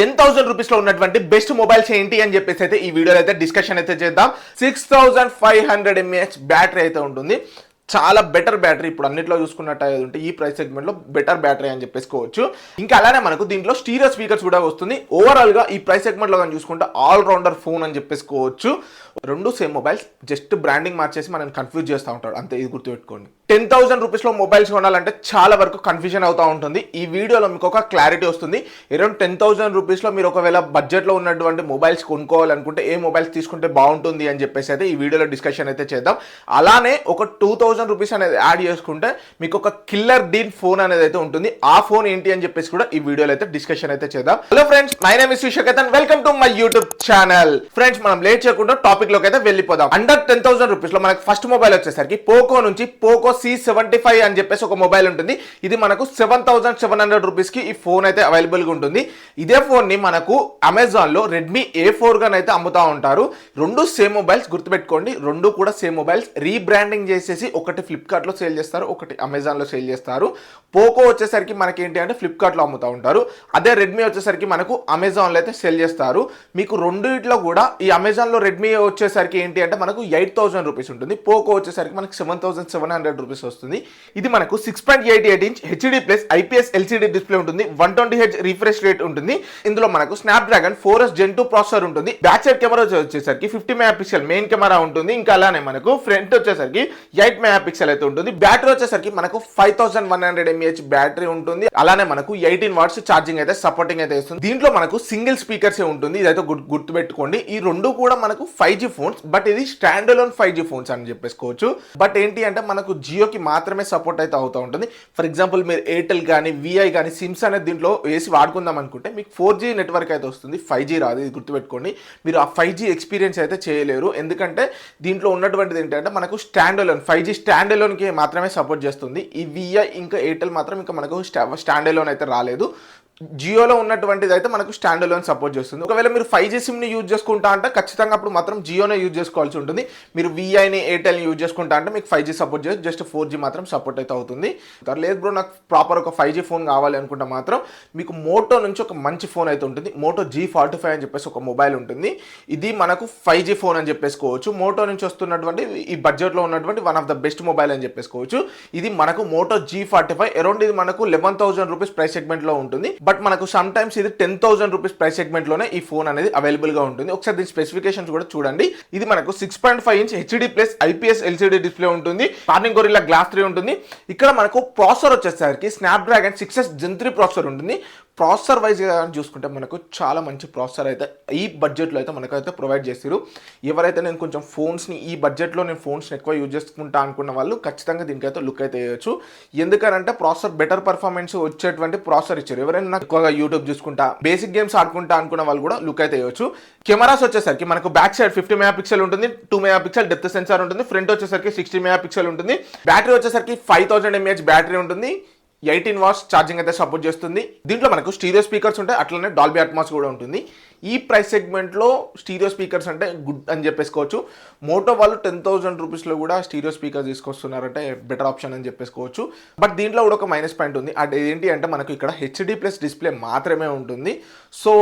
10,000 rupees లో ఉన్నటువంటి best mobiles ఏంటి అని చెప్పేసి అయితే ఈ వీడియోలో అయితే డిస్కషన్ అయితే చేద్దాం. 6500 mAh బ్యాటరీ అయితే ఉంటుంది. చాలా బెటర్ బ్యాటరీ. ఇప్పుడు అన్నిట్లో చూసుకున్నట్టు ఉంటే ఈ ప్రైస్ సెగ్మెంట్ లో బెటర్ బ్యాటరీ అని చెప్పేసుకోవచ్చు. ఇంకా అలానే మనకు దీంట్లో స్టీరియో స్పీకర్స్ కూడా వస్తుంది. ఓవరాల్ గా ఈ ప్రైస్ సెగ్మెంట్ లో చూసుకుంటే ఆల్ రౌండర్ ఫోన్ అని చెప్పేసుకోవచ్చు. రెండు సేమ్ మొబైల్స్, జస్ట్ బ్రాండింగ్ మార్చేసి మనం కన్ఫ్యూజ్ చేస్తూ ఉంటాడు అంతే. ఇది గుర్తుపెట్టుకోండి. 10,000 రూపీస్ లో మొబైల్స్ కొనాలంటే చాలా వరకు కన్ఫ్యూజన్ అవుతూ ఉంటుంది. ఈ వీడియోలో మీకు ఒక క్లారిటీ వస్తుంది. అరౌండ్ 10,000 రూపీస్ లో మీరు ఒకవేళ బడ్జెట్ లో ఉన్నటువంటి మొబైల్స్ కొనుక్కోవాలనుకుంటే ఏ మొబైల్స్ తీసుకుంటే బాగుంటుంది అని చెప్పేసి అయితే ఈ వీడియోలో డిస్కషన్ అయితే చేద్దాం. అలానే ఒక 2,000 రూపీస్ అనేది యాడ్ చేసుకుంటే మీకు ఒక కిల్లర్ డీల్ ఫోన్ అనేది అయితే ఉంటుంది. ఆ ఫోన్ ఏంటి అని చెప్పేసి కూడా ఈ వీడియోలో అయితే డిస్కషన్ అయితే చేద్దాం. Hello friends, my name is Shivaketan. Welcome to my YouTube channel. Friends, మనం లేట్ చేయకుండా టాపిక్ లోకి అయితే వెళ్ళిపోదాం. అండర్ 10,000 రూపీస్ లో మనకు ఫస్ట్ మొబైల్ వచ్చేసరికి పోకో నుంచి పోకో C75 అని చెప్పేసి ఒక మొబైల్ ఉంటుంది. ఇది మనకు 7,700 రూపీస్ కి ఈ ఫోన్ అయితే అవైలబుల్ గా ఉంటుంది. ఇదే ఫోన్ ని మనకు అమెజాన్ లో రెడ్మీ A4 గా అయితే అమ్ముతా ఉంటారు. రెండు సేమ్ మొబైల్స్, గుర్తుపెట్టుకోండి. రెండు కూడా సేమ్ మొబైల్స్. రీబ్రాండింగ్ చేసేసి ఒకటి ఫ్లిప్కార్ట్ లో సేల్ చేస్తారు, ఒకటి అమెజాన్ లో సేల్ చేస్తారు. పోకో వచ్చేసరికి మనకి ఏంటి అంటే ఫ్లిప్కార్ట్ లో అమ్ముతా ఉంటారు. అదే రెడ్మీ వచ్చేసరికి మనకు అమెజాన్ లో అయితే సేల్ చేస్తారు. మీకు రెండిట్లో కూడా ఈ అమెజాన్ లో రెడ్మీ వచ్చేసరికి ఏంటి అంటే మనకు 8,000 రూపీస్ ఉంటుంది. పోకో వచ్చేసరికి మనకు 7,700 రూపీస్ వస్తుంది. ఇది మనకు 6.88 inch HD plus IPS LCD display ఉంటుంది. 120Hz రిఫ్రెష్ రేట్ ఉంటుంది. ఇందులో మనకు స్నాప్డ్రాగన్ 4S Gen 2 ప్రాసెసర్ ఉంటుంది. బ్యాక్ సైడ్ కెమెరా వచ్చేసరికి 50 మెగాపిక్సెల్ మెయిన్ కెమెరా ఉంటుంది. ఇంకా అలానే మనకు ఫ్రంట్ వచ్చేసరికి 8 మెగాపిక్సెల్ అయితే ఉంటుంది. బ్యాటరీ వచ్చేసరికి మనకు 5100 mAh బ్యాటరీ ఉంటుంది. అలానే మనకు 18 వాట్స్ ఛార్జింగ్ అయితే సపోర్టింగ్ అయితే ఇస్తుంది. దీంట్లో మనకు సింగిల్ స్పీకర్స్ ఉంటుంది. ఇదైతే గుర్తుపెట్టుకోండి. ఈ రెండు కూడా మనకు 5G ఫోన్స్, బట్ ఇది స్టాండ్ అలోన్ 5G ఫోన్స్ అని చెప్పేసుకోవచ్చు. బట్ ఏంటి అంటే మనకు జియోకి మాత్రమే సపోర్ట్ అయితే అవుతూ ఉంటుంది. ఫర్ ఎగ్జాంపుల్ మీరు ఎయిర్టెల్ కానీ విఐ కానీ సిమ్స్ అనేది దీంట్లో వేసి వాడుకుందాం అనుకుంటే మీకు 4G నెట్వర్క్ అయితే వస్తుంది, 5G రాదు. ఇది గుర్తుపెట్టుకోండి. మీరు ఆ 5G ఎక్స్పీరియన్స్ అయితే చేయలేరు. ఎందుకంటే దీంట్లో ఉన్నటువంటిది ఏంటంటే మనకు స్టాండ్ అలోన్ 5G స్టాండ్ అలోన్కి మాత్రమే సపోర్ట్ చేస్తుంది. ఈ విఐ ఇంకా ఎయిర్టెల్ మాత్రం ఇంకా మనకు స్టాండ్ అలోన్ అయితే రాలేదు. జియోలో ఉన్నటువంటిది అయితే మనకు స్టాండ్ అలోన్ సపోర్ట్ చేస్తుంది. ఒకవేళ మీరు 5G సిమ్ని యూజ్ చేసుకుంటా అంటే ఖచ్చితంగా అప్పుడు మాత్రం జియోనే యూజ్ చేసుకోవాల్సి ఉంటుంది. మీరు విఐని ఎయిర్టెల్ని యూజ్ చేసుకుంటా అంటే మీకు 5G సపోర్ట్ చేసి జస్ట్ 4G మాత్రం సపోర్ట్ అయితే అవుతుంది. లేదు బ్రో, నాకు ప్రాపర్ ఒక 5G ఫోన్ కావాలి అనుకుంటే మాత్రం మీకు మోటో నుంచి ఒక మంచి ఫోన్ అయితే ఉంటుంది. మోటో G45 అని చెప్పేసి ఒక మొబైల్ ఉంటుంది. ఇది మనకు 5G ఫోన్ అని చెప్పేసుకోవచ్చు. మోటో నుంచి వస్తున్నటువంటి ఈ బడ్జెట్లో ఉన్నటువంటి one of the best mobile అని చెప్పేసుకోవచ్చు. ఇది మనకు మోటో G45. అరౌండ్ ఇది మనకు 11,000 రూపీస్ ప్రైస్ సెగ్మెంట్లో ఉంటుంది. బట్ మనకు సమ్ టైమ్స్ ఇది 10,000 రూపీస్ ప్రైస్ సెగ్మెంట్ లోనే ఈ ఫోన్ అనేది అవైలబుల్ గా ఉంటుంది. ఒకసారి దీని స్పెసిఫికేషన్స్ కూడా చూడండి. ఇది మనకు 6.5 inch HD plus IPS LCD display ఉంటుంది. కార్నింగ్ గొరిల్లా గ్లాస్ 3 ఉంటుంది. ఇక్కడ మనకు ప్రాసెసర్ వచ్చేసరికి స్నాప్డ్రాగన్ 6S Gen 3 ప్రాసెసర్ ఉంటుంది. ప్రాసెసర్ వైజ్ చూసుకుంటే మనకు చాలా మంచి ప్రాసెసర్ అయితే ఈ బడ్జెట్లో అయితే మనకైతే ప్రొవైడ్ చేస్తారు. ఎవరైతే నేను కొంచెం ఫోన్స్ని ఈ బడ్జెట్లో నేను ఫోన్స్ని ఎక్కువ యూజ్ చేసుకుంటా అనుకున్న వాళ్ళు ఖచ్చితంగా దీనికైతే లుక్ అయితే వేయచ్చు. ఎందుకంటే ప్రాసెసర్ బెటర్ పర్ఫార్మెన్స్ వచ్చేటువంటి ప్రాసెసర్ ఇచ్చారు. ఎవరైనా నాకు ఎక్కువగా యూట్యూబ్ చూసుకుంటా బేసిక్ గేమ్స్ ఆడుకుంటా అనుకున్న వాళ్ళు కూడా లుక్ అయితే వేయచ్చు. కెమెరాస్ వచ్చేసరికి మనకు బ్యాక్ సైడ్ 50 మెగాపిక్సెల్ ఉంటుంది, 2 మెగాపిక్సెల్ డెప్త్ సెన్సార్ ఉంటుంది. ఫ్రంట్ వచ్చేసరికి 60 మెగాపిక్సెల్ ఉంటుంది. బ్యాటరీ వచ్చేసరికి 5000 mAh బ్యాటరీ ఉంటుంది. 18 వాట్స్ ఛార్జింగ్ అయితే సపోర్ట్ చేస్తుంది. దీంట్లో మనకు స్టీరియో స్పీకర్స్ ఉంటాయి, అట్లనే డాల్బీ అట్మాస్ కూడా ఉంటుంది. ఈ ప్రైస్ సెగ్మెంట్లో స్టీరియో స్పీకర్స్ అంటే గుడ్ అని చెప్పేసుకోవచ్చు. మోటో వాళ్ళు 10,000 రూపీస్లో కూడా స్టీరియో స్పీకర్స్ తీసుకొస్తున్నారంటే బెటర్ ఆప్షన్ అని చెప్పేసుకోవచ్చు. బట్ దీంట్లో కూడా ఒక మైనస్ పాయింట్ ఉంది. అది ఏంటి అంటే మనకు ఇక్కడ హెచ్డి ప్లస్ డిస్ప్లే మాత్రమే ఉంటుంది. సో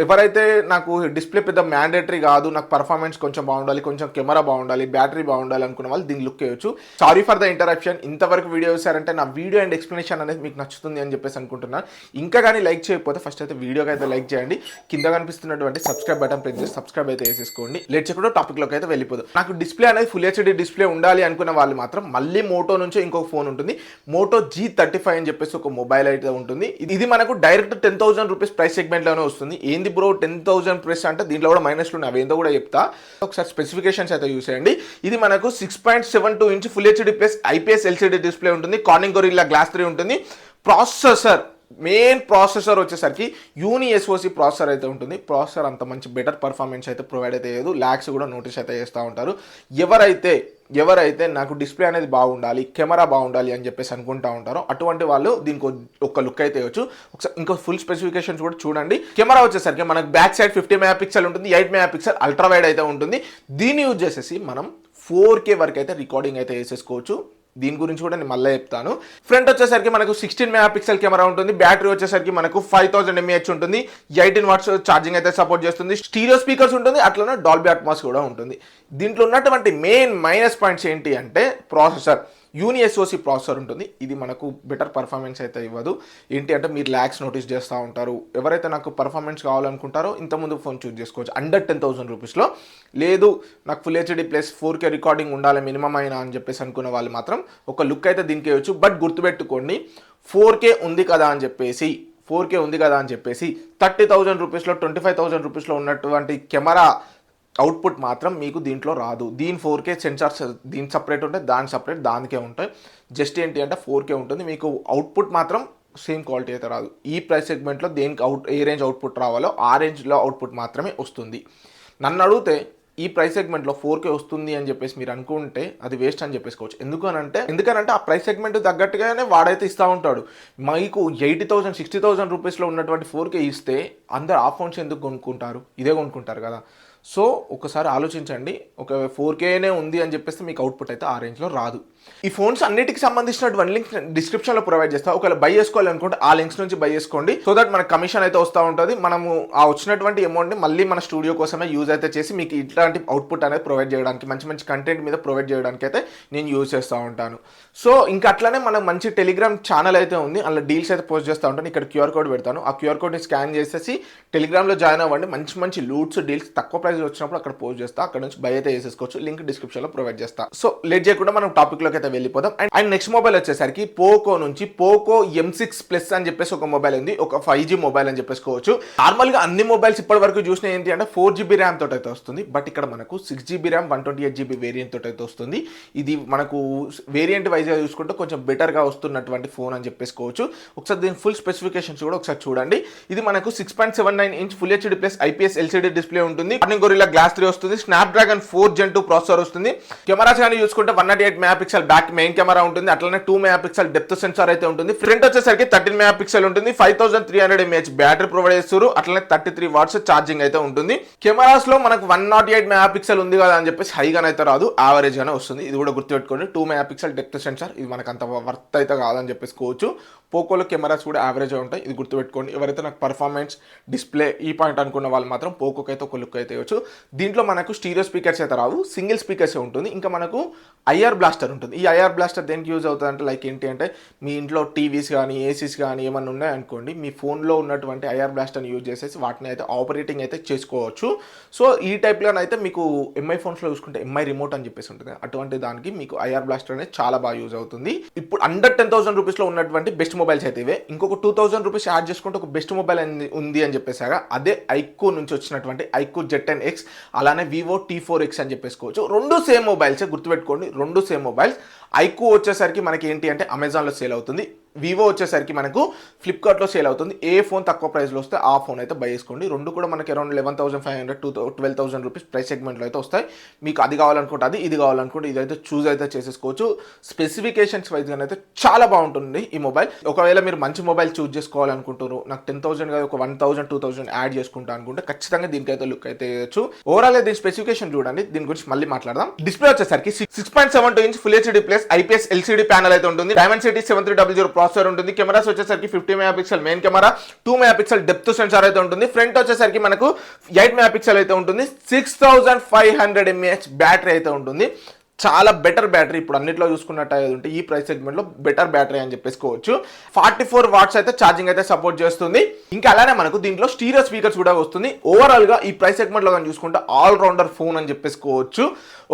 ఎవరైతే నాకు డిస్ప్లే పెద్ద మ్యాండేటరీ కాదు, నాకు పర్ఫార్మెన్స్ కొంచెం బాగుండాలి, కొంచెం కెమెరా బాగుండాలి, బ్యాటరీ బాగుండాలి అనుకున్న వాళ్ళు దీన్ని లుక్ చేయొచ్చు. Sorry for the interruption. ఇంతవరకు వీడియో చూసారంటే నా వీడియో అండ్ ఎక్స్ప్లెనేషన్ అనేది మీకు నచ్చుతుంది అని చెప్పేసి అనుకుంటున్నాను. ఇంకా కానీ లైక్ చేయకపోతే ఫస్ట్ అయితే వీడియోకి అయితే లైక్ చేయండి. కింద కనిపిస్తున్నటువంటి సబ్స్క్రైబ్ బటన్ ప్రెస్ చేసి సబ్స్క్రైబ్ అయితే వేసేసుకోండి. లేట్ చేయకుండా టాపిక్ లోకి అయితే వెళ్ళిపోదు. నాకు డిస్ప్లే అనేది ఫుల్ హెచ్డి డిస్ప్లే ఉండాలి అనుకున్న వాళ్ళు మాత్రం మళ్ళీ మోటో నుంచి ఇంకొక ఫోన్ ఉంటుంది. మోటో G35 అని చెప్పేసి ఒక మొబైల్ అయితే ఉంటుంది. ఇది మనకు డైరెక్ట్ 10,000 రూపీస్ ప్రైస్ సెగ్మెంట్ లోనే వస్తుంది. ఏంది బ్రో 10,000 ప్రైస్ అంటే దీంట్లో కూడా మైనస్లు ఉన్నాయి, అవేందో కూడా చెప్తా. ఒకసారి స్పెసిఫికేషన్స్ అయితే చూసేయండి. ఇది మనకు 6.72 inch full HD plus IPS LCD display ఉంటుంది. కార్నింగ్ గొరిల్లా గ్లాస్ 3 ఉంటుంది. ప్రాసెసర్ మెయిన్ ప్రాసెసర్ వచ్చేసరికి యూని ఎస్ఓసి ప్రాసెసర్ అయితే ఉంటుంది. ప్రాసెసర్ అంత మంచి బెటర్ పర్ఫార్మెన్స్ అయితే ప్రొవైడ్ అయితే చేయదు. ల్యాగ్స్ కూడా నోటీస్ అయితే చేస్తూ ఉంటారు. ఎవరైతే నాకు డిస్ప్లే అనేది బాగుండాలి, కెమెరా బాగుండాలి అని చెప్పేసి అనుకుంటా ఉంటారో అటువంటి వాళ్ళు దీనికి ఒక లుక్ అయితే వేయచ్చు. ఒకసారి ఇంకా ఫుల్ స్పెసిఫికేషన్స్ కూడా చూడండి. కెమెరా వచ్చేసరికి మనకు బ్యాక్ సైడ్ 50 మెగాపిక్సెల్ ఉంటుంది, 8 మెగాపిక్సెల్ అల్ట్రా వైడ్ అయితే ఉంటుంది. దీన్ని యూజ్ చేసేసి మనం 4K వరకు అయితే రికార్డింగ్ అయితే వేసేసుకోవచ్చు. దీని గురించి కూడా నేను మళ్ళీ చెప్తాను. ఫ్రంట్ వచ్చేసరికి మనకు 16 మెగా పిక్సెల్ కెమెరా ఉంటుంది. బ్యాటరీ వచ్చేసరికి మనకు 5000 mAh ఉంటుంది. 18 వాట్స్ ఛార్జింగ్ అయితే సపోర్ట్ చేస్తుంది. స్టీరియో స్పీకర్స్ ఉంటుంది, అట్లనే డాల్బీ అట్మాస్ కూడా ఉంటుంది. దీంట్లో ఉన్నటువంటి మెయిన్ మైనస్ పాయింట్స్ ఏంటి అంటే ప్రాసెసర్ యూనిఎస్ఓసి ప్రాసెసర్ ఉంటుంది. ఇది మనకు బెటర్ పర్ఫార్మెన్స్ అయితే ఇవ్వదు. ఏంటి అంటే మీరు ల్యాక్స్ నోటీస్ చేస్తూ ఉంటారు. ఎవరైతే నాకు పర్ఫార్మెన్స్ కావాలనుకుంటారో ఇంతకుముందు ఫోన్ చూస్ చేసుకోవచ్చు అండర్ 10,000 రూపీస్లో. లేదు నాకు full HD plus 4K recording ఉండాలి మినిమం అయినా అని చెప్పేసి అనుకున్న వాళ్ళు మాత్రం ఒక లుక్ అయితే దీనికి ఇవ్వచ్చు. బట్ గుర్తుపెట్టుకోండి 4K ఉంది కదా అని చెప్పేసి 30,000 రూపీస్లో 25,000 రూపీస్లో ఉన్నటువంటి కెమెరా అవుట్పుట్ మాత్రం మీకు దీంట్లో రాదు. దీని 4K సెన్సార్స్ దీని సపరేట్ ఉంటాయి, దాని సపరేట్ దానికే ఉంటాయి. జస్ట్ ఏంటి అంటే 4K ఉంటుంది, మీకు అవుట్పుట్ మాత్రం సేమ్ క్వాలిటీ అయితే రాదు. ఈ ప్రైస్ సెగ్మెంట్లో దేనికి ఏ రేంజ్ అవుట్పుట్ రావాలో ఆ రేంజ్లో అవుట్పుట్ మాత్రమే వస్తుంది. నన్ను అడిగితే ఈ ప్రైస్ సెగ్మెంట్లో 4K వస్తుంది అని చెప్పేసి మీరు అనుకుంటే అది వేస్ట్ అని చెప్పేసుకోవచ్చు. ఎందుకనంటే ఆ ప్రైస్ సెగ్మెంట్ తగ్గట్టుగానే వాడైతే ఇస్తూ ఉంటాడు. మీకు 80,000 60,000 రూపీస్లో ఉన్నటువంటి 4K ఇస్తే అందరు ఆ ఫోన్స్ ఎందుకు కొనుక్కుంటారు? ఇదే కొనుక్కుంటారు కదా. సో ఒకసారి ఆలోచించండి. ఒక 4Kనే ఉంది అని చెప్పేస్తే మీకు అవుట్పుట్ అయితే ఆ రేంజ్లో రాదు. ఈ ఫోన్స్ అన్నిటికి సంబంధించినటువంటి లింక్స్ డిస్క్రిప్షన్లో ప్రొవైడ్ చేస్తాను. ఒకవేళ బై చేసుకోవాలనుకుంటే ఆ లింక్స్ నుంచి బై చేసుకోండి. సో దట్ మనకు కమిషన్ అయితే వస్తూ ఉంటుంది. మనము ఆ వచ్చినటువంటి అమౌంట్ని మళ్ళీ మన స్టూడియో కోసమే యూజ్ అయితే చేసి మీకు ఇట్లాంటి అవుట్పుట్ అనేది ప్రొవైడ్ చేయడానికి, మంచి మంచి కంటెంట్ మీద ప్రొవైడ్ చేయడానికి అయితే నేను యూజ్ చేస్తూ ఉంటాను. సో ఇంకా అట్లానే మనకు మంచి టెలిగ్రామ్ ఛానల్ అయితే ఉంది. అందులో డీల్స్ అయితే పోస్ట్ చేస్తూ ఉంటాను. ఇక్కడ QR కోడ్ పెడతాను. ఆ QR కోడ్ని స్కాన్ చేసేసి టెలిగ్రామ్లో జాయిన్ అవ్వండి. మంచి మంచి లూట్స్ డీల్స్ తక్కువ ప్రైస్ వచ్చినప్పుడు అక్కడ పోస్ట్ చేస్తా. అక్కడ నుంచి బై అయితే చేసేసుకోవచ్చు. లింక్ డిస్క్రిప్షన్లో ప్రొవైడ్ చేస్తా. సో లేట్ చేయకుండా మనం టాపిక్లోకి అయితే వెళ్ళిపోదాం. అండ్ నెక్స్ట్ మొబైల్ వచ్చేసరికి పోకో నుంచి పోకో M6 Plus అని చెప్పేసి ఒక మొబైల్ ఉంది. ఒక 5G మొబైల్ అని చెప్పేసుకోవచ్చు. నార్మల్గా అన్ని మొబైల్స్ ఇప్పటి వరకు చూసిన ఏంటి అంటే 4GB ర్యామ్ తోటి అయితే వస్తుంది. బట్ ఇక్కడ మనకు 6GB ర్యామ్ 128GB వేరియంట్ తోటి అయితే వస్తుంది. ఇది మనకు వేరియంట్ వైజ్గా చూసుకుంటే కొంచెం బెటర్గా వస్తున్నటువంటి ఫోన్ అని చెప్పేసుకోవచ్చు. ఒకసారి దీని ఫుల్ స్పెసిఫికేషన్స్ కూడా ఒకసారి చూడండి. ఇది మనకు 6.79 inch full HD plus IPS LCD display ఉంటుంది. గొరిల్లా గ్లాస్ 3 వస్తుంది. స్నాప్డ్రాగన్ 4 Gen 2 ప్రాసెసర్ వస్తుంది. కెమెరాస్ కానీ చూసుకుంటే 108 మెగాపిక్సెల్ బ్యాక్ మెయిన్ కెమెరా ఉంటుంది. అట్లనే 2 మెగాపిక్సెల్ డెప్త్ సెన్సార్ అయితే ఉంటుంది. ఫ్రంట్ వచ్చేసరికి 13 మెగాపిక్సెల్ ఉంటుంది. 5300 mAh బ్యాటరీ ప్రొవైడ్ చేస్తారు. అట్లనే 33 వాట్స్ ఛార్జింగ్ అయితే ఉంటుంది. కెమెరాస్ లో మనకు 108 మెగాపిక్సెల్ ఉంది కదా అని చెప్పేసి హైగానే అయితే రాదు, యావరేజ్ గానే వస్తుంది. ఇది కూడా గుర్తుపెట్టుకోండి. 2 మెగాపిక్సెల్ డెప్త్ సెన్సార్, ఇది మనకు అంత వర్త్ అయితే కాదని చెప్పేసుకోవచ్చు. పోకోలో కెమెరాస్ కూడా యావరేజ్ ఉంటాయి, ఇది గుర్తుపెట్టుకోండి. ఎవరైతే నాకు పర్ఫార్మెన్స్ డిస్ప్లే ఈ పాయింట్ అనుకున్న వాళ్ళు మాత్రం పోకోకి అయితే ఒక లుక్ అయితే ఇవ్వచ్చు. దీంట్లో మనకు స్టీరియో స్పీకర్స్ అయితే రావు, సింగిల్ స్పీకర్స్ ఉంటుంది. ఇంకా మనకు IR బ్లాస్టర్ ఉంటుంది. ఈ IR బ్లాస్టర్ దేనికి యూజ్ అవుతుంది అంటే లైక్ ఏంటి అంటే మీ ఇంట్లో టీవీస్ కానీ ఏసీస్ కానీ ఏమన్నా ఉన్నాయనుకోండి, మీ ఫోన్లో ఉన్నటువంటి IR బ్లాస్టర్ని యూజ్ చేసేసి వాటిని అయితే ఆపరేటింగ్ అయితే చేసుకోవచ్చు. సో ఈ టైప్లోనైతే మీకు MI ఫోన్స్లో చూసుకుంటే MI రిమోట్ అని చెప్పేసి ఉంటుంది. అటువంటి దానికి మీకు IR బ్లాస్టర్ అనేది చాలా బాగా యూజ్ అవుతుంది. ఇప్పుడు అండర్ 10,000 రూపీస్లో ఉన్నటువంటి బెస్ట్ మొబైల్స్ అయితే ఇవే. ఇంకొక 2,000 రూపీస్ యాడ్ చేసుకుంటే ఒక బెస్ట్ మొబైల్ ఉంది అని చెప్పేసాగా అదే ఐక్యూ నుంచి వచ్చినటువంటి ఐక్యూ Z10X, అలానే వివో T4X అని చెప్పేసుకోవచ్చు. రెండు సేమ్ మొబైల్సే, గుర్తుపెట్టుకోండి, రెండు సేమ్ మొబైల్స్. ఐక్యూ వచ్చేసరికి మనకి ఏంటి అంటే అమెజాన్లో సేల్ అవుతుంది. వివో వచ్చేసరికి మనకు ఫ్లిప్కార్ట్లో సేల్ అవుతుంది. ఏ ఫోన్ తక్కువ ప్రైస్లో వస్తే ఆ ఫోన్ అయితే బై చేసుకోండి. రెండు కూడా మనకి అరౌండ్ 11,500 to 12,000 రూపీస్ ప్రైస్ సెగ్మెంట్లో అయితే వస్తాయి. మీకు అది కావాలనుకుంటే అది, ఇది కావాలనుకుంటే ఇదైతే చూస్ అయితే చేసేసుకోవచ్చు. స్పెసిఫికేషన్స్ వైజ్గా అయితే చాలా బాగుంటుంది ఈ మొబైల్. ఒకవేళ మీరు మంచి మొబైల్ చూస్ చేసుకోవాలనుకుంటారు, నాకు 10,000 కాదు ఒక 1,000 2,000 యాడ్ చేసుకుంటా అనుకుంటే ఖచ్చితంగా దీనికైతే లుక్ అయితే వేయచ్చు. ఓవరాల్ దీని స్పెసిఫికేషన్ చూడండి, దీని గురించి మళ్ళీ మాట్లాడదాం. డిస్ప్లే వచ్చేసరికి 6.72 inch full HD plus IPS LCD panel అయితే ఉంటుంది. Dimensity 7300 ప్రాసెసర్ ఉంటుంది. కెమెరాస్ వచ్చేసరికి 50 megapixel main camera, 2 megapixel depth censor అయితే ఉంటుంది. ఫ్రంట్ వచ్చేసరికి మనకు 8 మెగాపిక్సెల్ అయితే ఉంటుంది. 6500 mAh బ్యాటరీ అయితే ఉంటుంది. చాలా బెటర్ బ్యాటరీ, ఇప్పుడు అన్నిట్లో చూసుకున్నట్టు ఉంటే ఈ ప్రైస్ సెగ్మెంట్లో బెటర్ బ్యాటరీ అని చెప్పేసుకోవచ్చు. 44 వాట్స్ అయితే ఛార్జింగ్ అయితే సపోర్ట్ చేస్తుంది. ఇంకా అలానే మనకు దీంట్లో స్టీరియో స్పీకర్స్ కూడా వస్తుంది. ఓవరాల్గా ఈ ప్రైస్ సెగ్మెంట్లో కానీ చూసుకుంటే ఆల్ రౌండర్ ఫోన్ అని చెప్పేసుకోవచ్చు.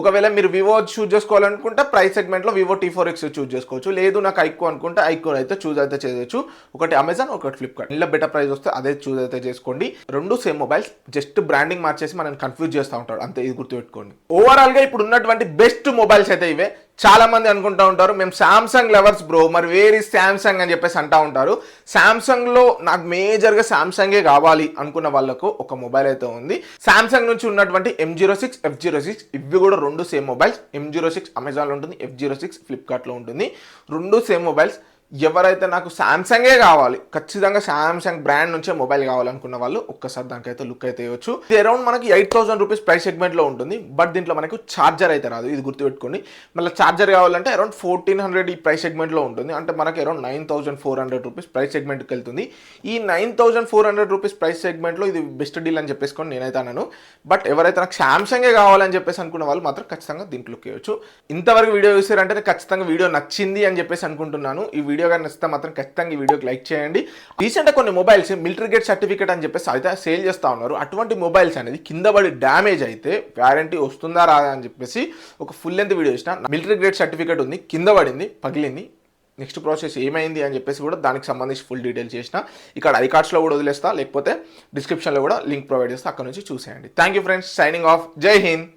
ఒకవేళ మీరు వివో చూస్ చేసుకోవాలనుకుంటే ప్రైస్ సెగ్మెంట్లో వివో T4X చూస్ చేసుకోవచ్చు. లేదు నాకు ఐక్యూ అనుకుంటే ఐక్యూ అయితే చూస్ అయితే చేయొచ్చు. ఒకటి అమెజాన్, ఒకటి ఫ్లిప్కార్ట్. ఇలా బెటర్ ప్రైస్ వస్తే అదే చూస్ అయితే చేసుకోండి. రెండు సేమ్ మొబైల్స్, జస్ట్ బ్రాండింగ్ మార్చేసి మనం కన్ఫ్యూజ్ చేస్తూ ఉంటాడు అంతే, ఇది గుర్తుపెట్టుకోండి. ఓవరాల్గా ఇప్పుడు ఉన్నటువంటి బెస్ట్ మొబైల్స్ అయితే ఇవే. చాలా మంది అనుకుంటా ఉంటారు మేము శాంసంగ్ లవర్స్ బ్రో, మరి వేరే శాంసంగ్ అని చెప్పేసి అంటూ ఉంటారు. శాంసంగ్లో నాకు మేజర్గా శాంసంగే కావాలి అనుకున్న వాళ్ళకు ఒక మొబైల్ అయితే ఉంది. శాంసంగ్ నుంచి ఉన్నటువంటి M06, F06, ఇవి కూడా రెండు సేమ్ మొబైల్స్. M06 అమెజాన్లో ఉంటుంది, F06 ఫ్లిప్కార్ట్లో ఉంటుంది. రెండు సేమ్ మొబైల్స్. ఎవరైతే నాకు శాంసంగే కావాలి, ఖచ్చితంగా శాంసంగ్ బ్రాండ్ నుంచే మొబైల్ కావాలనుకున్న వాళ్ళు ఒక్కసారి దానికైతే లుక్ అయితే ఇవ్వచ్చు. ఇది అరౌండ్ మనకి 8,000 రూపీస్ ప్రైస్ సెగ్మెంట్లో ఉంటుంది. బట్ దీంట్లో మనకు ఛార్జర్ అయితే రాదు, ఇది గుర్తుపెట్టుకోండి. మళ్ళీ ఛార్జర్ కావాలంటే అరౌండ్ 1,400 ఈ ప్రైస్ సెగ్మెంట్లో ఉంటుంది. అంటే మనకి అరౌండ్ 9,400 రూపీస్ ప్రైస్ సెగ్మెంట్కి వెళ్తుంది. ఈ 9,400 రూపీస్ ప్రైస్ సెగ్మెంట్లో ఇది బెస్ట్ డీల్ అని చెప్పేసుకొని నేనైతే అన్నాను. బట్ ఎవరైతే నాకు శాంసంగే కావాలని చెప్పేసి అనుకున్న వాళ్ళు మాత్రం ఖచ్చితంగా దీంట్లో లుక్ ఇవ్వచ్చు. ఇంతవరకు వీడియో చూసారంటే ఖచ్చితంగా వీడియో నచ్చింది అని చెప్పేసి అనుకుంటున్నాను. ఈ వీడియో కానీ నచ్చితే మాత్రం ఖచ్చితంగా ఈ వీడియోకి లైక్ చేయండి. రీసెంట్గా కొన్ని మొబైల్స్ మిలిటరీ గేట్ సర్టిఫికేట్ అని చెప్పేసి అయితే సేల్ చేస్తూ ఉన్నారు. అటువంటి మొబైల్స్ అనేది కింద పడి డ్యామేజ్ అయితే వారంటీ వస్తుందా రాదా అని చెప్పేసి ఒక ఫుల్ లెంత్ వీడియో ఇచ్చిన. మిలిటరీ గ్రేడ్ సర్టిఫికేట్ ఉంది, కింద పడింది, పగిలింది, నెక్స్ట్ ప్రాసెస్ ఏమైంది అని చెప్పేసి కూడా దానికి సంబంధించి ఫుల్ డీటెయిల్స్ చేసిన. ఇక్కడ ఐకార్డ్స్లో కూడా వదిలేస్తా, లేకపోతే డిస్క్రిప్షన్లో కూడా లింక్ ప్రొవైడ్ చేస్తా, అక్కడ నుంచి చూసేయండి. Thank you friends, signing off, జై హింద్.